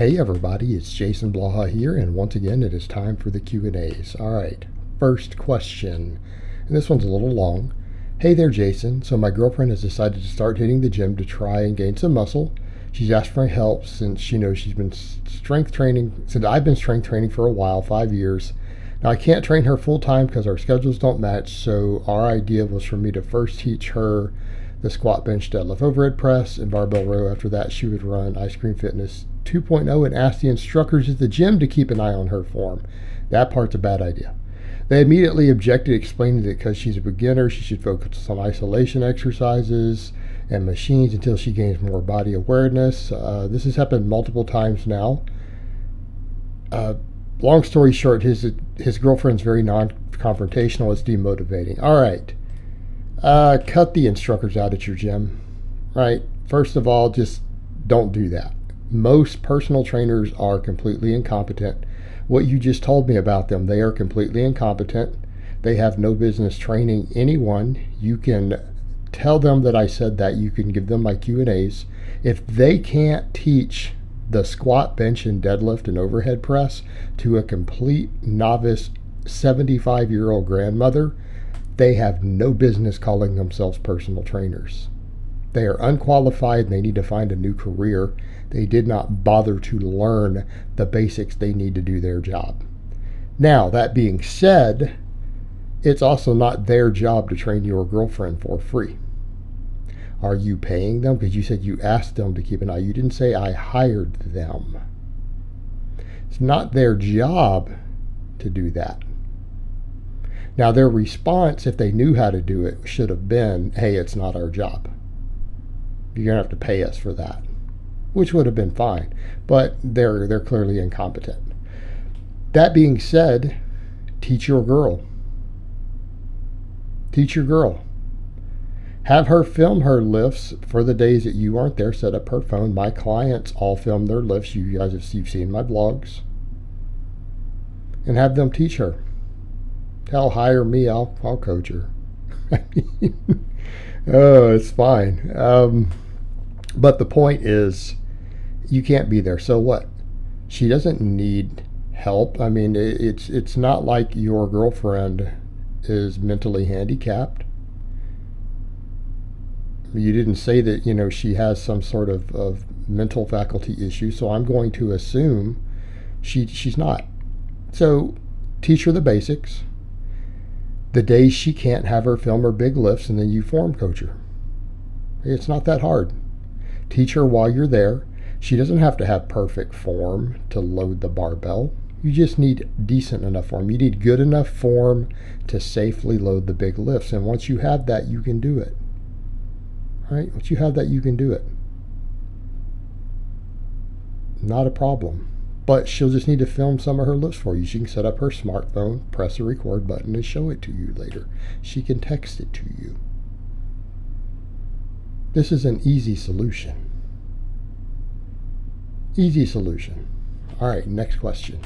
Hey everybody, it's Jason Blaha here, and once again it is time for the Q&As. Alright, first question, and this one's a little long. Hey there Jason, so my girlfriend has decided to start hitting the gym to try and gain some muscle. She's asked for my help since she knows I've been strength training for a while, 5 years. Now I can't train her full time because our schedules don't match, so our idea was for me to first teach her the squat, bench, deadlift, overhead press, and barbell row. After that, she would run Ice Cream Fitness 2.0 and ask the instructors at the gym to keep an eye on her form. That part's a bad idea. They immediately objected, explaining that because she's a beginner, she should focus on isolation exercises and machines until she gains more body awareness. This has happened multiple times now. Long story short, his girlfriend's very non-confrontational. It's demotivating. All right. Cut the instructors out at your gym, right? First of all, just don't do that. Most personal trainers are completely incompetent. What you just told me about them, they are completely incompetent. They have no business training anyone. You can tell them that I said that. You can give them my Q&As. If they can't teach the squat, bench, and deadlift and overhead press to a complete novice 75-year-old grandmother, they have no business calling themselves personal trainers. They are unqualified and they need to find a new career. They did not bother to learn the basics they need to do their job. Now, that being said, it's also not their job to train your girlfriend for free. Are you paying them? Because you said you asked them to keep an eye. You didn't say I hired them. It's not their job to do that. Now, their response, if they knew how to do it, should have been, hey, it's not our job. You're going to have to pay us for that, which would have been fine. But they're clearly incompetent. That being said, teach your girl. Teach your girl. Have her film her lifts for the days that you aren't there. Set up her phone. My clients all film their lifts. You guys you've seen my blogs. And have them teach her. Hell, hire me, I'll coach her. Oh, it's fine. But the point is, you can't be there. So what? She doesn't need help. I mean, it's not like your girlfriend is mentally handicapped. You didn't say that, she has some sort of mental faculty issue, so I'm going to assume she's not. So teach her the basics. The days she can't, have her film her big lifts, and then you form coach her. It's not that hard. Teach her while you're there. She doesn't have to have perfect form to load the barbell. You just need decent enough form. You need good enough form to safely load the big lifts. And once you have that, you can do it. All right? Once you have that, you can do it. Not a problem. But she'll just need to film some of her lifts for you. She can set up her smartphone, press the record button, and show it to you later. She can text it to you. This is an easy solution. Easy solution. All right, next question.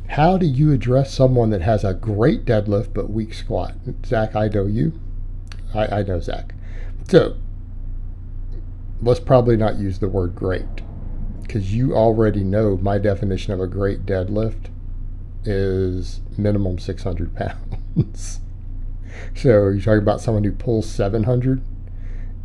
How do you address someone that has a great deadlift but weak squat? Zach, I know you. I know Zach. So let's probably not use the word great, because you already know my definition of a great deadlift is minimum 600 pounds. So you're talking about someone who pulls 700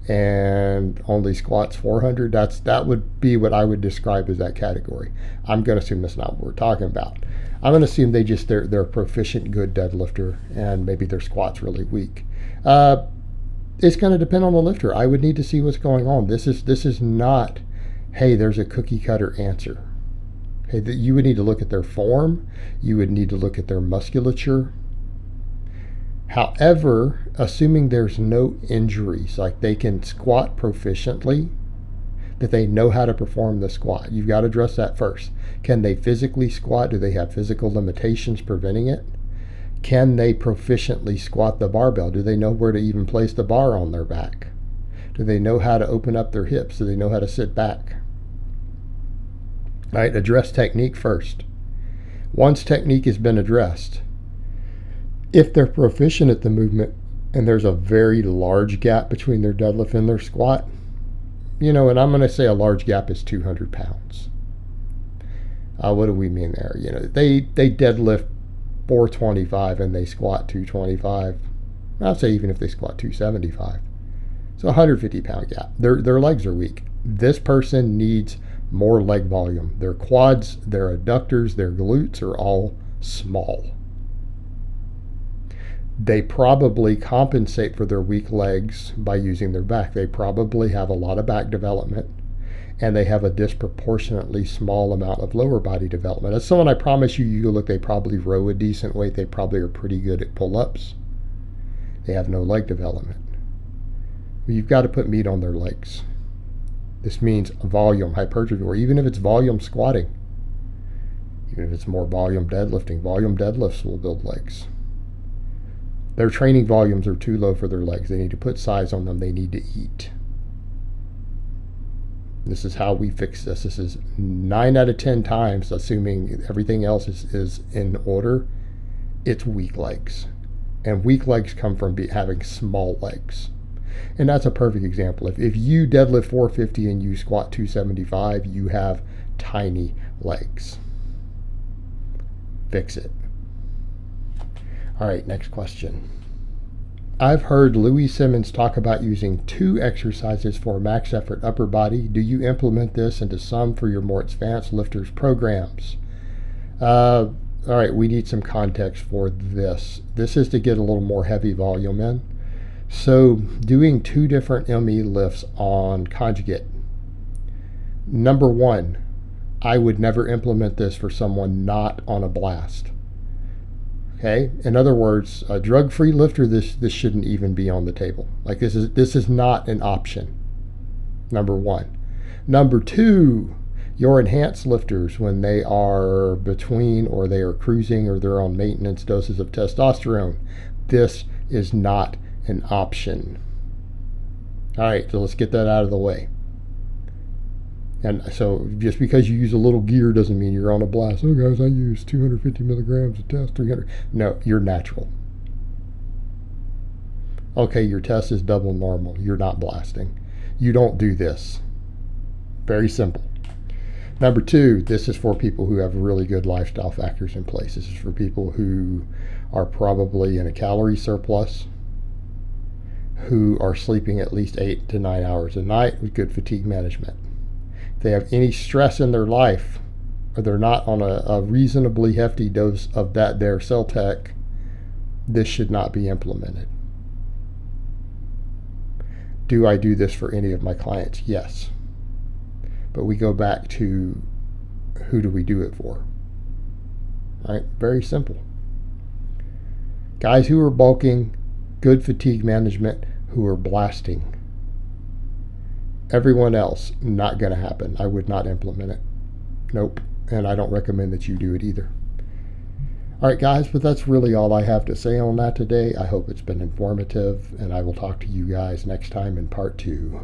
and only squats 400. That would be what I would describe as that category. I'm going to assume that's not what we're talking about. I'm going to assume they're a proficient, good deadlifter, and maybe their squat's really weak. It's going to depend on the lifter. I would need to see what's going on. This is not, hey, there's a cookie cutter answer. Hey, you would need to look at their form. You would need to look at their musculature. However, assuming there's no injuries, like they can squat proficiently, that they know how to perform the squat, you've got to address that first. Can they physically squat? Do they have physical limitations preventing it? Can they proficiently squat the barbell? Do they know where to even place the bar on their back? Do they know how to open up their hips? Do they know how to sit back? All right, address technique first. Once technique has been addressed, if they're proficient at the movement and there's a very large gap between their deadlift and their squat, and I'm going to say a large gap is 200 pounds. What do we mean there? They deadlift 425 and they squat 225. I'll say even if they squat 275. So 150-pound gap. Their legs are weak. This person needs more leg volume. Their quads, their adductors, their glutes are all small. They probably compensate for their weak legs by using their back. They probably have a lot of back development, and they have a disproportionately small amount of lower body development. As someone, I promise you look, they probably row a decent weight. They probably are pretty good at pull-ups. They have no leg development. Well, you've got to put meat on their legs. This means volume hypertrophy, or even if it's volume squatting, even if it's more volume deadlifting, volume deadlifts will build legs. Their training volumes are too low for their legs. They need to put size on them. They need to eat. This is how we fix this. This is 9 out of 10 times, assuming everything else is in order, it's weak legs. And weak legs come from having small legs. And that's a perfect example. If you deadlift 450 and you squat 275, you have tiny legs. Fix it. All right, next question. I've heard Louie Simmons talk about using 2 exercises for max effort upper body. Do you implement this into some for your more advanced lifters programs? All right, we need some context for this. This is to get a little more heavy volume in. So doing 2 different ME lifts on conjugate. Number 1, I would never implement this for someone not on a blast. Okay, in other words, a drug-free lifter, this shouldn't even be on the table. Like this is not an option. Number 1. Number 2, your enhanced lifters, when they are between or they are cruising or they're on maintenance doses of testosterone, this is not an option. All right, so let's get that out of the way. And so just because you use a little gear doesn't mean you're on a blast. Oh, guys, I use 250 milligrams of test, 300. No, you're natural. Okay, your test is double normal. You're not blasting. You don't do this. Very simple. Number 2, this is for people who have really good lifestyle factors in place. This is for people who are probably in a calorie surplus, who are sleeping at least 8 to 9 hours a night with good fatigue management. If they have any stress in their life, or they're not on a reasonably hefty dose of that there cell tech, this should not be implemented. Do I do this for any of my clients? Yes. But we go back to who do we do it for? All right, very simple. Guys who are bulking, good fatigue management, who are blasting. Everyone else, not going to happen. I would not implement it. Nope. And I don't recommend that you do it either. All right, guys, but that's really all I have to say on that today. I hope it's been informative, and I will talk to you guys next time in part 2.